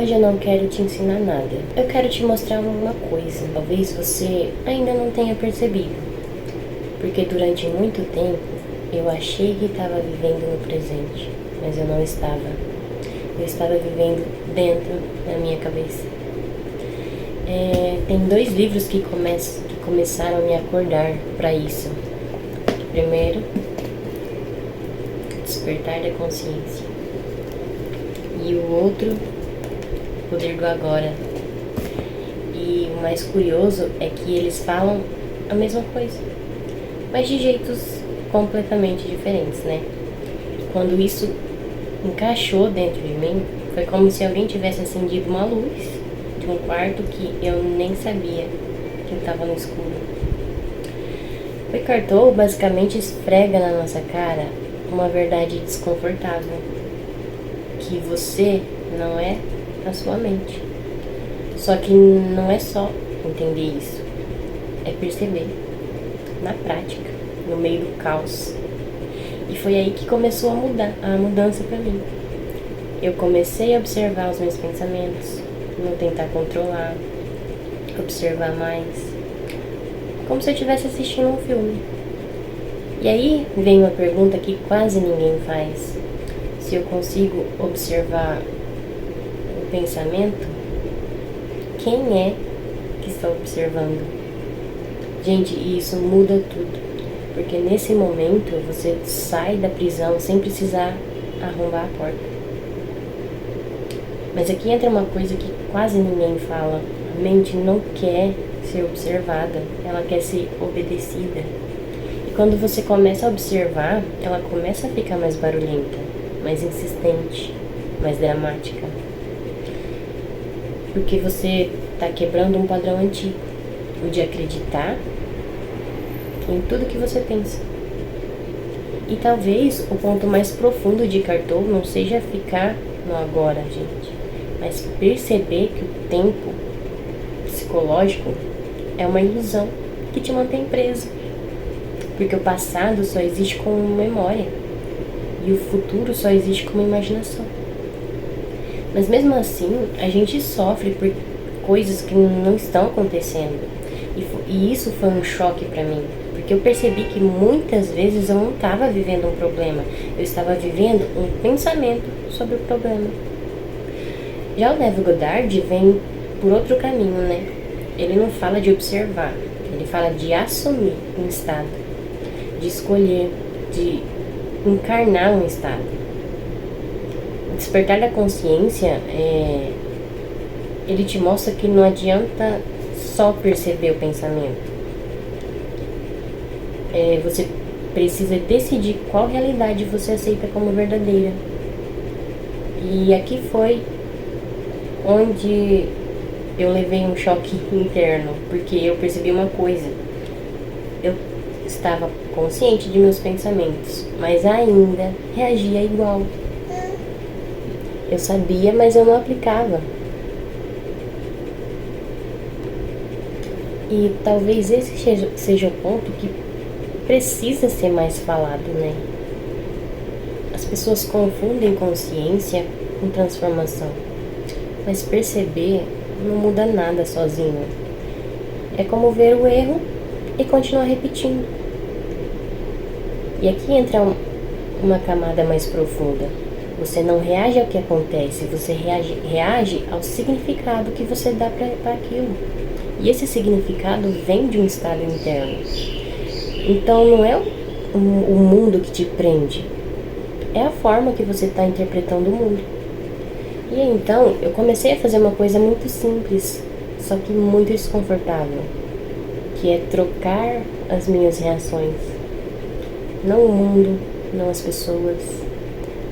Hoje eu não quero te ensinar nada. Eu quero te mostrar uma coisa. Talvez você ainda não tenha percebido. Porque durante muito tempo eu achei que estava vivendo no presente, mas eu não estava. Eu estava vivendo dentro da minha cabeça. Tem 2 livros que começaram a me acordar para isso. Primeiro, Despertar da Consciência. E o outro, Poder do Agora. E o mais curioso é que eles falam a mesma coisa, mas de jeitos completamente diferentes, né? E quando isso encaixou dentro de mim, foi como se alguém tivesse acendido uma luz de um quarto que eu nem sabia que estava no escuro. O Eckhart Tolle basicamente esfrega na nossa cara uma verdade desconfortável, que você não é a sua mente. Só que não é só entender isso, é perceber, na prática, no meio do caos. E foi aí que começou a mudança pra mim. Eu comecei a observar os meus pensamentos, não tentar controlar, observar mais, como se eu estivesse assistindo um filme. E aí vem uma pergunta que quase ninguém faz. Se eu consigo observar o pensamento, quem é que está observando? Gente, isso muda tudo, porque nesse momento você sai da prisão sem precisar arrombar a porta. Mas aqui entra uma coisa que quase ninguém fala. A mente não quer ser observada, ela quer ser obedecida. E quando você começa a observar, ela começa a ficar mais barulhenta, mais insistente, mais dramática. Porque você está quebrando um padrão antigo, o de acreditar em tudo que você pensa. E talvez o ponto mais profundo de Eckhart Tolle não seja ficar no agora, gente, mas perceber que o tempo psicológico é uma ilusão que te mantém preso. Porque o passado só existe como memória e o futuro só existe como imaginação. Mas mesmo assim, a gente sofre por coisas que não estão acontecendo. E isso foi um choque pra mim, porque eu percebi que muitas vezes eu não estava vivendo um problema, eu estava vivendo um pensamento sobre o problema. Já o Neville Goddard vem por outro caminho, né? Ele não fala de observar, ele fala de assumir um estado, de escolher, de encarnar um estado. O Despertar da Consciência, ele te mostra que não adianta só perceber o pensamento. Você precisa decidir qual realidade você aceita como verdadeira. E aqui foi onde eu levei um choque interno, porque eu percebi uma coisa. Eu estava consciente de meus pensamentos, mas ainda reagia igual. Eu sabia, mas eu não aplicava. E talvez esse seja o ponto que precisa ser mais falado, né? As pessoas confundem consciência com transformação, mas perceber não muda nada sozinho. É como ver o erro e continuar repetindo. E aqui entra uma camada mais profunda. Você não reage ao que acontece, você reage ao significado que você dá para aquilo. E esse significado vem de um estado interno. Então não é o mundo que te prende, é a forma que você está interpretando o mundo. E então eu comecei a fazer uma coisa muito simples, só que muito desconfortável, que é trocar as minhas reações. Não o mundo, não as pessoas,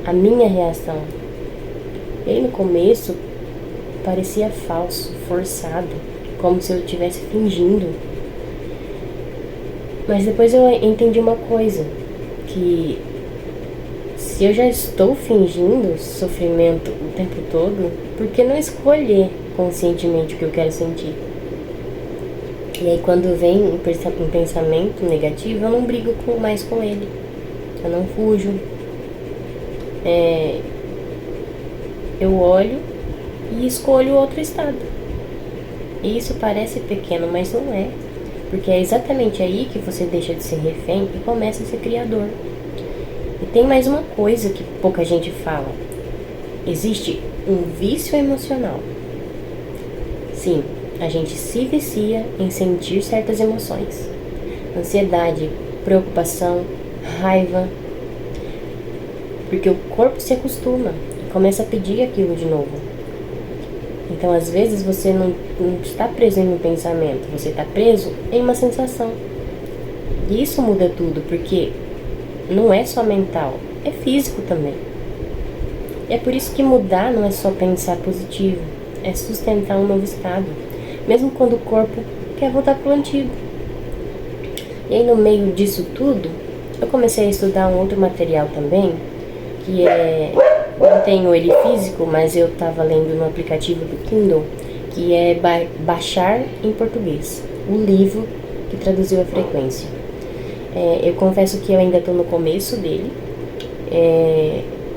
a minha reação. E aí no começo parecia falso, forçado, como se eu estivesse fingindo. Mas depois eu entendi uma coisa, que se eu já estou fingindo sofrimento o tempo todo, por que não escolher conscientemente o que eu quero sentir? E aí quando vem um pensamento negativo, eu não brigo mais com ele, eu não fujo. Eu olho e escolho outro estado. E isso parece pequeno, mas não é. Porque é exatamente aí que você deixa de ser refém e começa a ser criador. E tem mais uma coisa que pouca gente fala. Existe um vício emocional. Sim, a gente se vicia em sentir certas emoções. Ansiedade, preocupação, raiva. Porque o corpo se acostuma e começa a pedir aquilo de novo. Então, às vezes, você não está preso em um pensamento, você está preso em uma sensação. E isso muda tudo, porque não é só mental, é físico também. E é por isso que mudar não é só pensar positivo, é sustentar um novo estado, mesmo quando o corpo quer voltar para o antigo. E aí, no meio disso tudo, eu comecei a estudar um outro material também, que não tenho ele físico, mas eu estava lendo no aplicativo do Kindle, que é Baixar em Português, o livro que traduziu a frequência. Eu confesso que eu ainda estou no começo dele,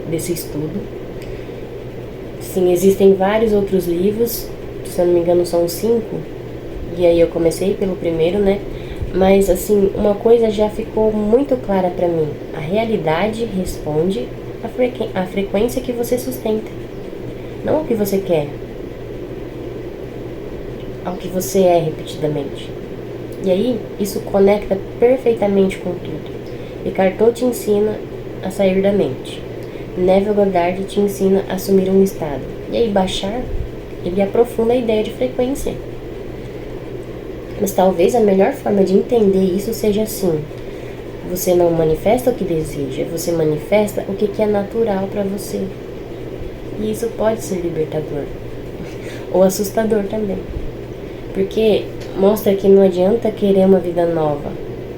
desse estudo. Sim, existem vários outros livros, se eu não me engano são 5, e aí eu comecei pelo primeiro, né? Mas assim, uma coisa já ficou muito clara para mim: a realidade responde a frequência que você sustenta, não ao que você quer, ao que você é repetidamente. E aí, isso conecta perfeitamente com tudo. Eckhart Tolle te ensina a sair da mente. Neville Goddard te ensina a assumir um estado. E aí, Baixar, ele aprofunda a ideia de frequência. Mas talvez a melhor forma de entender isso seja assim: você não manifesta o que deseja, você manifesta o que é natural para você. E isso pode ser libertador. Ou assustador também. Porque mostra que não adianta querer uma vida nova,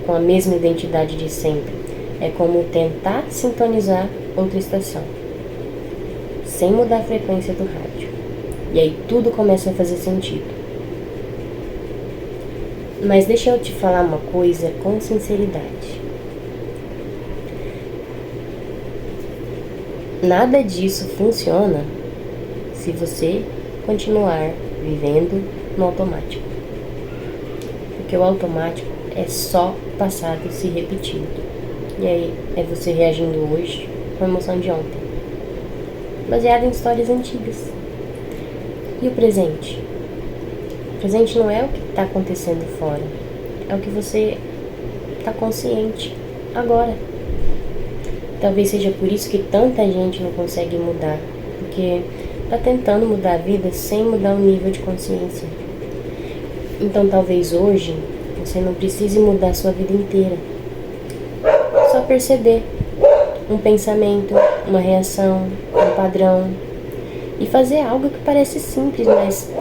com a mesma identidade de sempre. É como tentar sintonizar outra estação, sem mudar a frequência do rádio. E aí tudo começa a fazer sentido. Mas deixa eu te falar uma coisa com sinceridade. Nada disso funciona se você continuar vivendo no automático. Porque o automático é só passado se repetindo. E aí é você reagindo hoje com a emoção de ontem, baseado em histórias antigas. E o presente? O presente não é o que está acontecendo fora, é o que você está consciente agora. Talvez seja por isso que tanta gente não consegue mudar, porque está tentando mudar a vida sem mudar o nível de consciência. Então talvez hoje você não precise mudar a sua vida inteira. Só perceber um pensamento, uma reação, um padrão, e fazer algo que parece simples, mas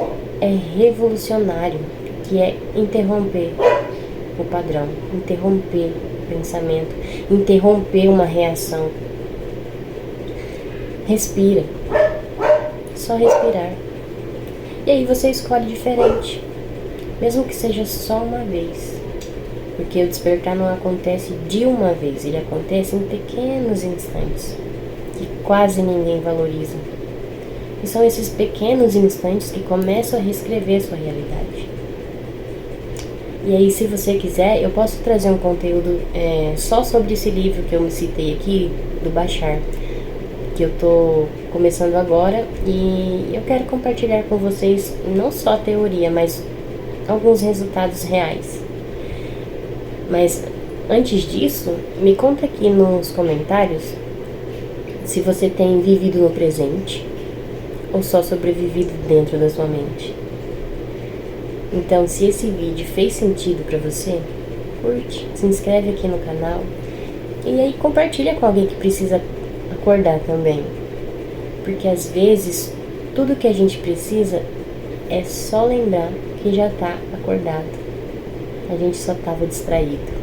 é revolucionário, que é interromper o padrão, interromper o pensamento, interromper uma reação. Respira. Só respirar. E aí você escolhe diferente, mesmo que seja só uma vez. Porque o despertar não acontece de uma vez, ele acontece em pequenos instantes, que quase ninguém valoriza. E são esses pequenos instantes que começam a reescrever sua realidade. E aí, se você quiser, eu posso trazer um conteúdo só sobre esse livro que eu me citei aqui, do Baixar, que eu tô começando agora, e eu quero compartilhar com vocês não só a teoria, mas alguns resultados reais. Mas antes disso, me conta aqui nos comentários se você tem vivido no presente ou só sobrevivido dentro da sua mente. Então, se esse vídeo fez sentido pra você, curte, se inscreve aqui no canal e aí compartilha com alguém que precisa acordar também. Porque às vezes, tudo que a gente precisa é só lembrar que já tá acordado. A gente só tava distraído.